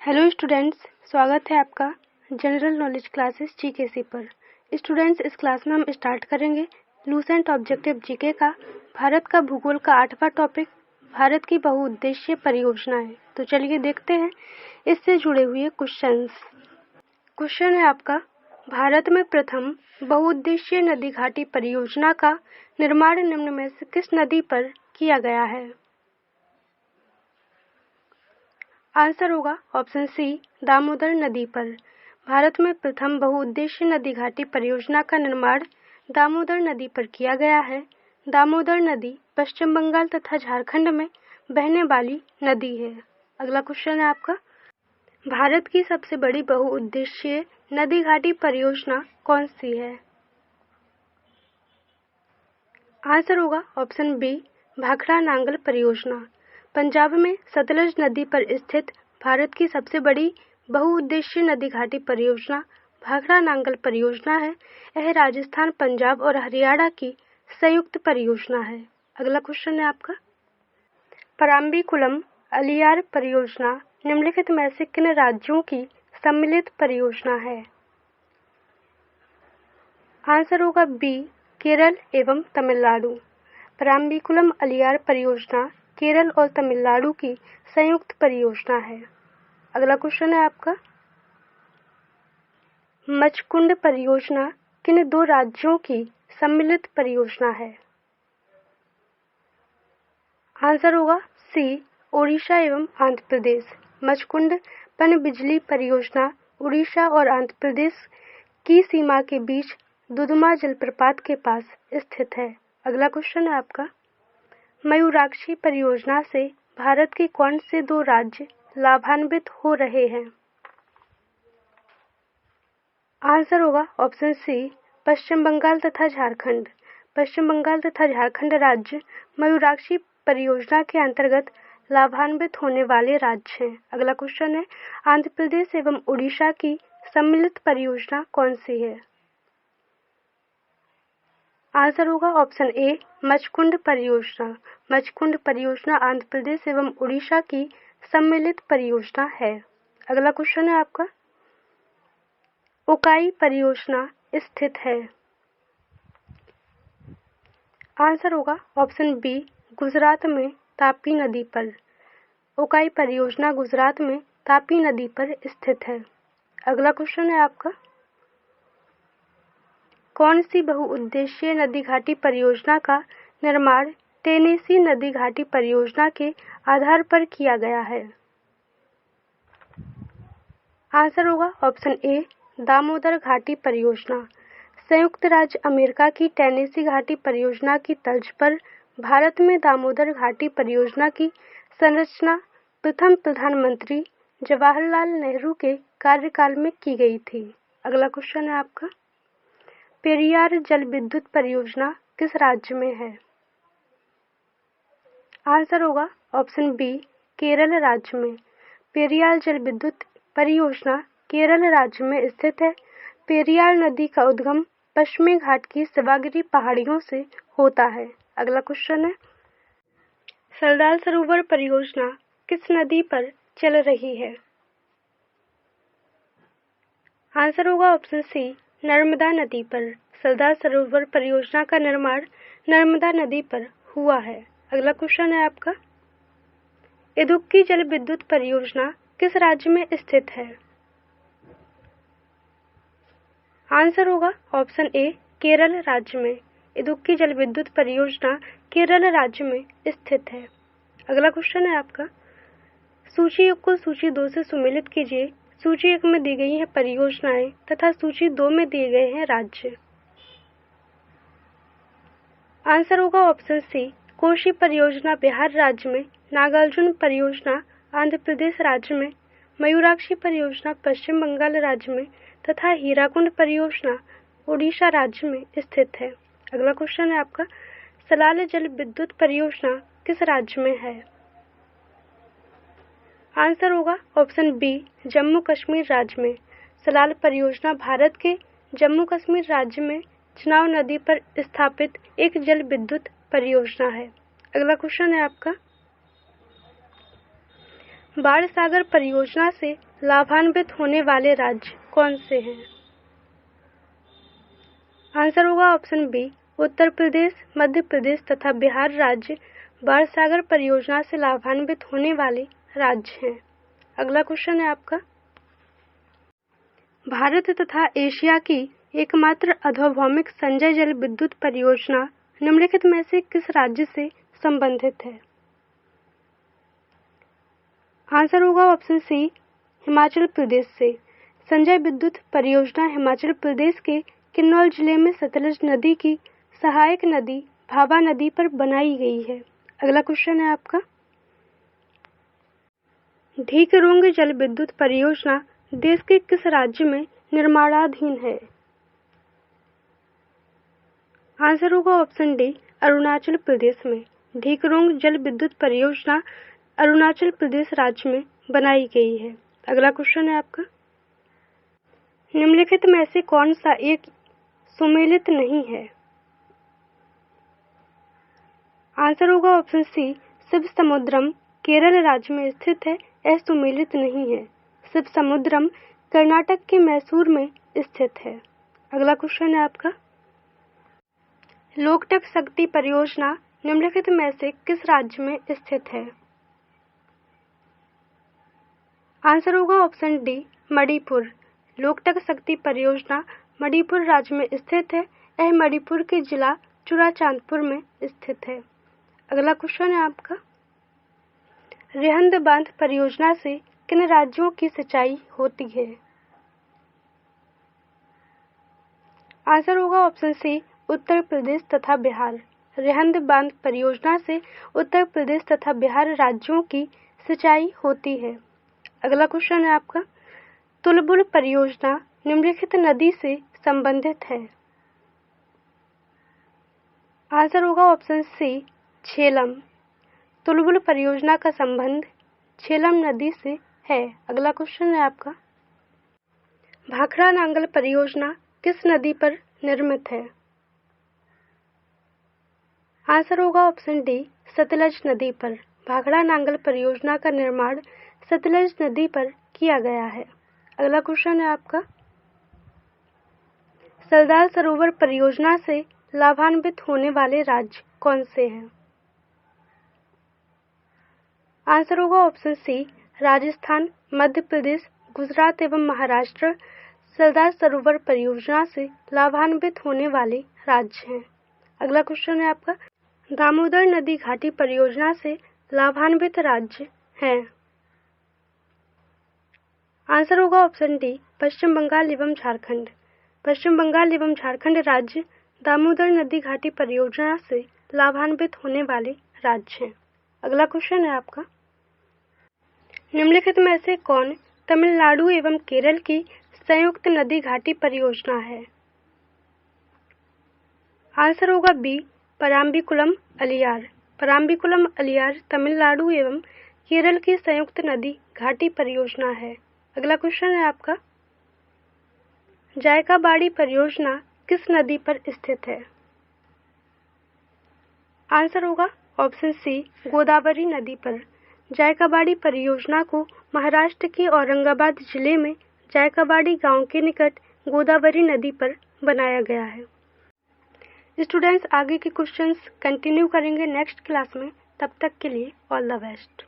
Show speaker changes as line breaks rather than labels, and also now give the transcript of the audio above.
Hello students, स्वागत है आपका जनरल नॉलेज क्लासेस जीकेसी पर। स्टूडेंट्स, इस क्लास में हम स्टार्ट करेंगे लूसेंट ऑब्जेक्टिव जीके का भारत का भूगोल का 8वां टॉपिक, भारत की बहुउद्देशीय परियोजनाएं। तो चलिए देखते हैं इससे जुड़े हुए क्वेश्चंस। क्वेश्चन है आपका, भारत में प्रथम बहुउद्देशीय नदी घाटी परियोजना का निर्माण निम्न में से किस नदी पर किया गया है? आंसर होगा ऑप्शन सी, दामोदर नदी पर। भारत में प्रथम बहुउद्देशीय नदी घाटी परियोजना का निर्माण दामोदर नदी पर किया गया है। दामोदर नदी पश्चिम बंगाल तथा झारखंड में बहने वाली नदी है। अगला क्वेश्चन है आपका, भारत की सबसे बड़ी बहुउद्देशीय नदी घाटी परियोजना कौन सी है? आंसर होगा ऑप्शन बी, भाखड़ा नांगल परियोजना। पंजाब में सतलज नदी पर स्थित भारत की सबसे बड़ी बहुउद्देशीय नदी घाटी परियोजना भाखड़ा नांगल परियोजना है। यह राजस्थान, पंजाब और हरियाणा की संयुक्त परियोजना है। अगला क्वेश्चन है आपका, पराम्बीकुलम अलियार परियोजना निम्नलिखित में से किन राज्यों की सम्मिलित परियोजना है? आंसर होगा बी, केरल एवं तमिलनाडु। पराम्बीकुलम अलियार परियोजना केरल और तमिलनाडु की संयुक्त परियोजना है। अगला क्वेश्चन है आपका, मचकुंड परियोजना किन दो राज्यों की सम्मिलित परियोजना है? आंसर होगा सी, ओडिशा एवं आंध्र प्रदेश। मचकुंड पनबिजली परियोजना उड़ीसा और आंध्र प्रदेश की सीमा के बीच दुधमा जलप्रपात के पास स्थित है। अगला क्वेश्चन है आपका, मयूराक्षी परियोजना से भारत के कौन से दो राज्य लाभान्वित हो रहे हैं? आंसर होगा ऑप्शन सी, पश्चिम बंगाल तथा झारखंड। पश्चिम बंगाल तथा झारखंड राज्य मयूराक्षी परियोजना के अंतर्गत लाभान्वित होने वाले राज्य हैं। अगला क्वेश्चन है, आंध्र प्रदेश एवं उड़ीसा की सम्मिलित परियोजना कौन सी है? आंसर होगा ऑप्शन ए, मचकुंड परियोजना। मचकुंड परियोजना आंध्र प्रदेश एवं उड़ीसा की सम्मिलित परियोजना है। अगला क्वेश्चन है आपका, उकाई परियोजना स्थित है? आंसर होगा ऑप्शन बी, गुजरात में तापी नदी पर। उकाई परियोजना गुजरात में तापी नदी पर स्थित है। अगला क्वेश्चन है आपका, कौन सी बहुउद्देशीय नदी घाटी परियोजना का निर्माण टेनेसी नदी घाटी परियोजना के आधार पर किया गया है? आंसर होगा ऑप्शन ए, दामोदर घाटी परियोजना। संयुक्त राज्य अमेरिका की टेनेसी घाटी परियोजना की तर्ज पर भारत में दामोदर घाटी परियोजना की संरचना प्रथम प्रधानमंत्री जवाहरलाल नेहरू के कार्यकाल में की गई थी। अगला क्वेश्चन है आपका, पेरियार जल विद्युत परियोजना किस राज्य में है? आंसर होगा ऑप्शन बी, केरल राज्य में। पेरियार जल विद्युत परियोजना केरल राज्य में स्थित है। पेरियार नदी का उद्गम पश्चिमी घाट की शिवागिरी पहाड़ियों से होता है। अगला क्वेश्चन है, सरदार सरोवर परियोजना किस नदी पर चल रही है? आंसर होगा ऑप्शन सी, नर्मदा नदी पर। सरदार सरोवर परियोजना का निर्माण नर्मदा नदी पर हुआ है। अगला क्वेश्चन है आपका, इदुक्की जल विद्युत परियोजना किस राज्य में स्थित है? आंसर होगा ऑप्शन ए, केरल राज्य में। इदुक्की जल विद्युत परियोजना केरल राज्य में स्थित है। अगला क्वेश्चन है आपका, सूची 1 को सूची 2 से सुमेलित कीजिए। सूची 1 में दी गई है परियोजनाएं तथा सूची 2 में दिए गए हैं राज्य। आंसर होगा ऑप्शन सी, कोशी परियोजना बिहार राज्य में, नागार्जुन परियोजना आंध्र प्रदेश राज्य में, मयूराक्षी परियोजना पश्चिम बंगाल राज्य में तथा हीराकुंड परियोजना उड़ीसा राज्य में स्थित है। अगला क्वेश्चन है आपका, सलाल जल विद्युत परियोजना किस राज्य में है? आंसर होगा ऑप्शन बी, जम्मू कश्मीर राज्य में। सलाल परियोजना भारत के जम्मू कश्मीर राज्य में चुनाव नदी पर स्थापित एक जल विद्युत परियोजना है। अगला क्वेश्चन है आपका, बाण सागर परियोजना से लाभान्वित होने वाले राज्य कौन से हैं? आंसर होगा ऑप्शन बी, उत्तर प्रदेश, मध्य प्रदेश तथा बिहार राज्य बाण सागर परियोजना से लाभान्वित होने वाले राज्य हैं। अगला क्वेश्चन है आपका, भारत तथा एशिया की एकमात्र अधोभौमिक संचय जल विद्युत परियोजना निम्नलिखित में से किस राज्य से संबंधित है? आंसर होगा ऑप्शन सी, हिमाचल प्रदेश से। संचय विद्युत परियोजना हिमाचल प्रदेश के किन्नौर जिले में सतलज नदी की सहायक नदी भाभा नदी पर बनाई गई है। अगला क्वेश्चन है आपका, ढीकरोंग जल विद्युत परियोजना देश के किस राज्य में निर्माणाधीन है? आंसर होगा ऑप्शन डी, अरुणाचल प्रदेश में। ढीकरोंग जल विद्युत परियोजना अरुणाचल प्रदेश राज्य में बनाई गई है। अगला क्वेश्चन है आपका, निम्नलिखित में से कौन सा एक सुमेलित नहीं है? आंसर होगा ऑप्शन सी, शिव समुद्रम केरल राज्य में स्थित है, यह सुमेलित नहीं है। शिव समुद्रम कर्नाटक के मैसूर में स्थित है। अगला क्वेश्चन है आपका, लोकटक शक्ति परियोजना निम्नलिखित में से किस राज्य में स्थित है? आंसर होगा ऑप्शन डी, मणिपुर। लोकटक शक्ति परियोजना मणिपुर राज्य में स्थित है, यह मणिपुर के जिला चुराचांदपुर में स्थित है। अगला क्वेश्चन है आपका, रिहंद बांध परियोजना से किन राज्यों की सिंचाई होती है? आंसर होगा ऑप्शन सी, उत्तर प्रदेश तथा बिहार। रिहंद बांध परियोजना से उत्तर प्रदेश तथा बिहार राज्यों की सिंचाई होती है। अगला क्वेश्चन है आपका, तुलबुल परियोजना निम्नलिखित नदी से संबंधित है? आंसर होगा ऑप्शन सी, झेलम। तुलबुल परियोजना का संबंध झेलम नदी से है। अगला क्वेश्चन है आपका, भाखड़ा नांगल परियोजना किस नदी पर निर्मित है? आंसर होगा ऑप्शन डी, सतलज नदी पर। भाखड़ा नांगल परियोजना का निर्माण सतलज नदी पर किया गया है। अगला क्वेश्चन है आपका, सरदार सरोवर परियोजना से लाभान्वित होने वाले राज्य कौन से हैं? आंसर होगा ऑप्शन सी, राजस्थान, मध्य प्रदेश, गुजरात एवं महाराष्ट्र सरदार सरोवर परियोजना से लाभान्वित होने वाले राज्य हैं। अगला क्वेश्चन है आपका, दामोदर नदी घाटी परियोजना से लाभान्वित राज्य हैं? आंसर होगा ऑप्शन डी, पश्चिम बंगाल एवं झारखंड। पश्चिम बंगाल एवं झारखंड राज्य दामोदर नदी घाटी परियोजना से लाभान्वित होने वाले राज्य हैं। अगला क्वेश्चन है आपका, निम्नलिखित में से कौन तमिलनाडु एवं केरल की संयुक्त नदी घाटी परियोजना है? आंसर होगा बी, पराम्बिकुलम अलियार। पराम्बिकुलम अलियार तमिलनाडु एवं केरल की संयुक्त नदी घाटी परियोजना है। अगला क्वेश्चन है आपका, जायकाबाड़ी परियोजना किस नदी पर स्थित है? आंसर होगा ऑप्शन सी, गोदावरी नदी पर। जायकाबाड़ी परियोजना को महाराष्ट्र के औरंगाबाद जिले में जायकाबाड़ी गांव के निकट गोदावरी नदी पर बनाया गया है। स्टूडेंट्स, आगे के क्वेश्चंस कंटिन्यू करेंगे नेक्स्ट क्लास में। तब तक के लिए ऑल द बेस्ट।